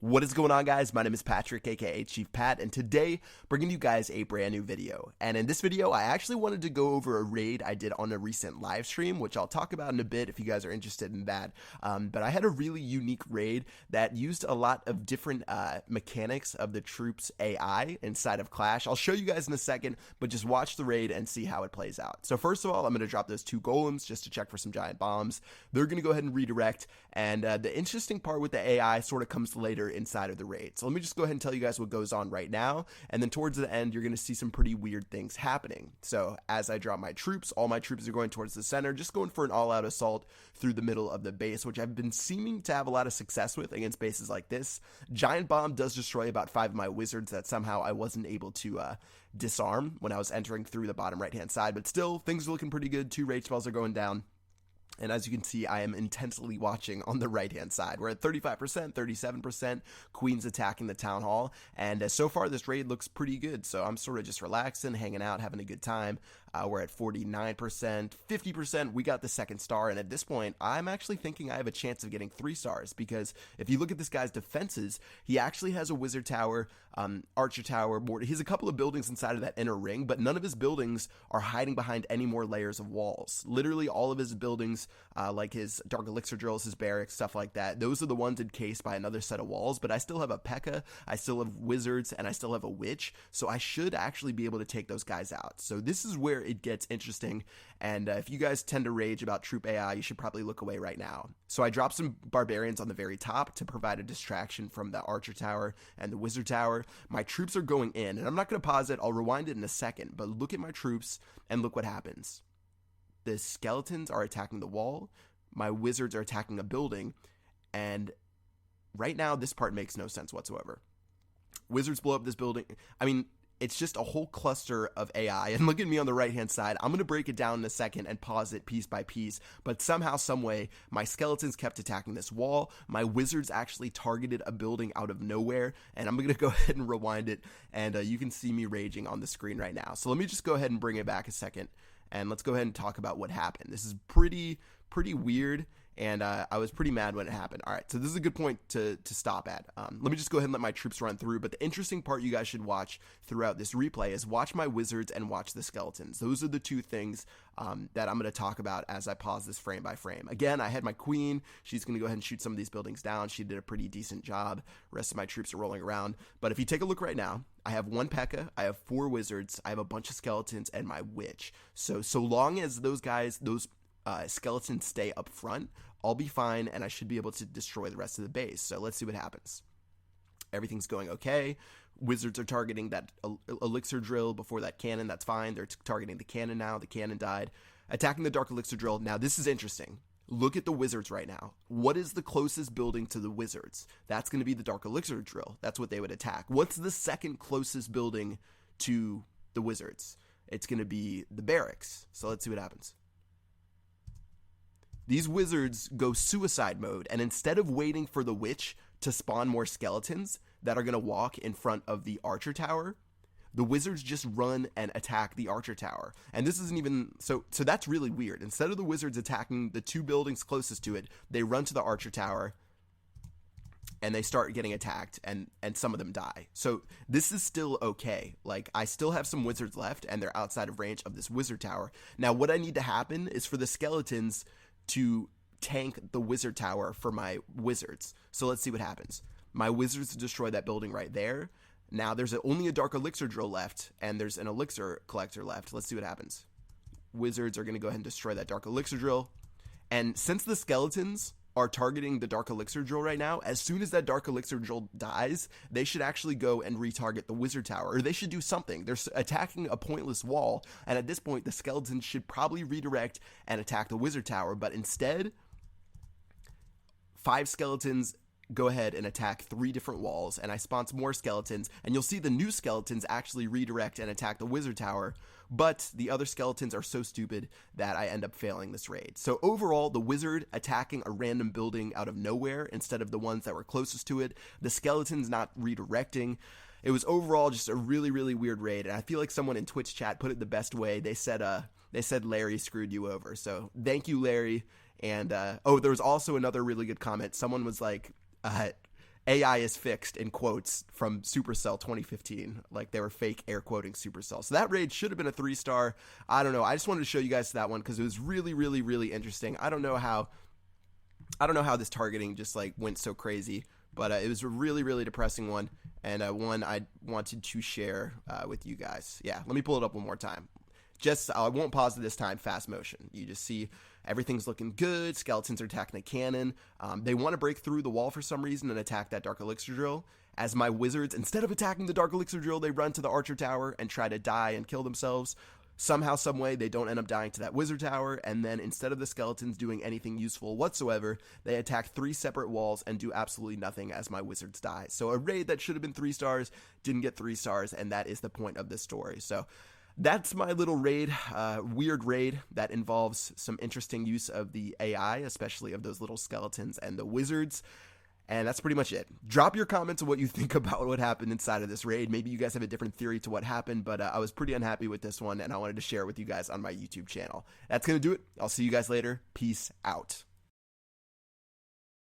What is going on, guys? My name is Patrick, aka Chief Pat, and today bringing you guys a brand new video. And in this video, I actually wanted to go over a raid I did on a recent live stream, which I'll talk about in a bit if you guys are interested in that. But I had a really unique raid that used a lot of different mechanics of the troops' AI inside of Clash. I'll show you guys in a second, but just watch the raid and see how it plays out. So first of all, I'm going to drop those 2 golems just to check for some giant bombs. They're going to go ahead and redirect, and the interesting part with the AI sort of comes later inside of the raid. So let me just go ahead and tell you guys what goes on right now, and then towards the end you're going to see some pretty weird things happening. So as I drop my troops, all my troops are going towards the center, just going for an all-out assault through the middle of the base, which I've been seeming to have a lot of success with against bases like this. Giant bomb does destroy about 5 of my wizards that somehow I wasn't able to disarm when I was entering through the bottom right hand side, but still things are looking pretty good. 2 rage spells are going down. And as you can see, I am intensely watching on the right-hand side. We're at 35%, 37%, Queen's attacking the Town Hall, and so far this raid looks pretty good, so I'm sort of just relaxing, hanging out, having a good time. We're at 49%, 50%, we got the 2nd star, and at this point, I'm actually thinking I have a chance of getting 3 stars, because if you look at this guy's defenses, he actually has a Wizard Tower, Archer Tower, he has a couple of buildings inside of that inner ring, but none of his buildings are hiding behind any more layers of walls. Literally all of his buildings, like his Dark Elixir drills, his barracks, stuff like that, those are the ones encased by another set of walls, but I still have a P.E.K.K.A, I still have wizards, and I still have a witch, so I should actually be able to take those guys out. So this is where it gets interesting, and if you guys tend to rage about troop AI, you should probably look away right now. So I dropped some barbarians on the very top to provide a distraction from the Archer Tower and the Wizard Tower. My troops are going in, and I'm not going to pause it, I'll rewind it in a second, but look at my troops and look what happens. The skeletons are attacking the wall, my wizards are attacking a building, and right now this part makes no sense whatsoever. Wizards blow up this building. I mean, it's just a whole cluster of AI, and look at me on the right hand side. I'm going to break it down in a second and pause it piece by piece, but somehow, someway, my skeletons kept attacking this wall, my wizards actually targeted a building out of nowhere, and I'm going to go ahead and rewind it, and you can see me raging on the screen right now. So let me just go ahead and bring it back a second, and let's go ahead and talk about what happened. This is pretty weird, and I was pretty mad when it happened. All right, so this is a good point to stop at. Let me just go ahead and let my troops run through, but the interesting part you guys should watch throughout this replay is watch my wizards and watch the skeletons. Those are the 2 things that I'm going to talk about as I pause this frame by frame. Again, I had my queen. She's going to go ahead and shoot some of these buildings down. She did a pretty decent job. Rest of my troops are rolling around, but if you take a look right now, I have 1 P.E.K.K.A, I have 4 wizards, I have a bunch of skeletons, and my witch. So long as those skeletons stay up front, I'll be fine, and I should be able to destroy the rest of the base. So let's see what happens. Everything's going okay. Wizards are targeting that elixir drill before that cannon. That's fine. They're targeting the cannon now. The cannon died. Attacking the Dark Elixir drill. Now, this is interesting. Look at the wizards right now. What is the closest building to the wizards? That's going to be the Dark Elixir drill. That's what they would attack. What's the second closest building to the wizards? It's going to be the barracks. So let's see what happens. These wizards go suicide mode, and instead of waiting for the witch to spawn more skeletons that are going to walk in front of the Archer Tower, the wizards just run and attack the Archer Tower. And this isn't even, so that's really weird. Instead of the wizards attacking the 2 buildings closest to it, they run to the Archer Tower, and they start getting attacked, and some of them die. So this is still okay. Like, I still have some wizards left, and they're outside of range of this Wizard Tower. Now, what I need to happen is for the skeletons to tank the Wizard Tower for my wizards. So let's see what happens. My wizards destroy that building right there. Now there's only a Dark Elixir drill left, and there's an Elixir collector left. Let's see what happens. Wizards are going to go ahead and destroy that Dark Elixir drill. And since the skeletons are targeting the Dark Elixir drill right now, as soon as that Dark Elixir drill dies, they should actually go and retarget the Wizard Tower, or they should do something. They're attacking a pointless wall, and at this point, the skeletons should probably redirect and attack the Wizard Tower, but instead, 5 skeletons go ahead and attack 3 different walls, and I spawn some more skeletons, and you'll see the new skeletons actually redirect and attack the Wizard Tower, but the other skeletons are so stupid that I end up failing this raid. So overall, the wizard attacking a random building out of nowhere instead of the ones that were closest to it, the skeletons not redirecting. It was overall just a really weird raid, and I feel like someone in Twitch chat put it the best way. They said Larry screwed you over, so thank you, Larry. And oh, there was also another really good comment. Someone was like, AI is fixed in quotes from Supercell 2015. Like they were fake air quoting Supercell. So that raid should have been a 3-star. I don't know. I just wanted to show you guys that one because it was really, really, really interesting. I don't know how this targeting just like went so crazy, but it was a really, really depressing one, and one I wanted to share with you guys. Yeah, let me pull it up one more time. I won't pause it this time, fast motion. You just see everything's looking good. Skeletons are attacking a cannon. They want to break through the wall for some reason and attack that Dark Elixir Drill. As my wizards, instead of attacking the Dark Elixir Drill, they run to the Archer Tower and try to die and kill themselves. Somehow, someway, they don't end up dying to that Wizard Tower, and then instead of the skeletons doing anything useful whatsoever, they attack 3 separate walls and do absolutely nothing as my wizards die. So a raid that should have been 3 stars didn't get 3 stars, and that is the point of this story. So that's my little raid, weird raid that involves some interesting use of the AI, especially of those little skeletons and the wizards. And that's pretty much it. Drop your comments on what you think about what happened inside of this raid. Maybe you guys have a different theory to what happened, but I was pretty unhappy with this one, and I wanted to share it with you guys on my YouTube channel. That's going to do it. I'll see you guys later. Peace out.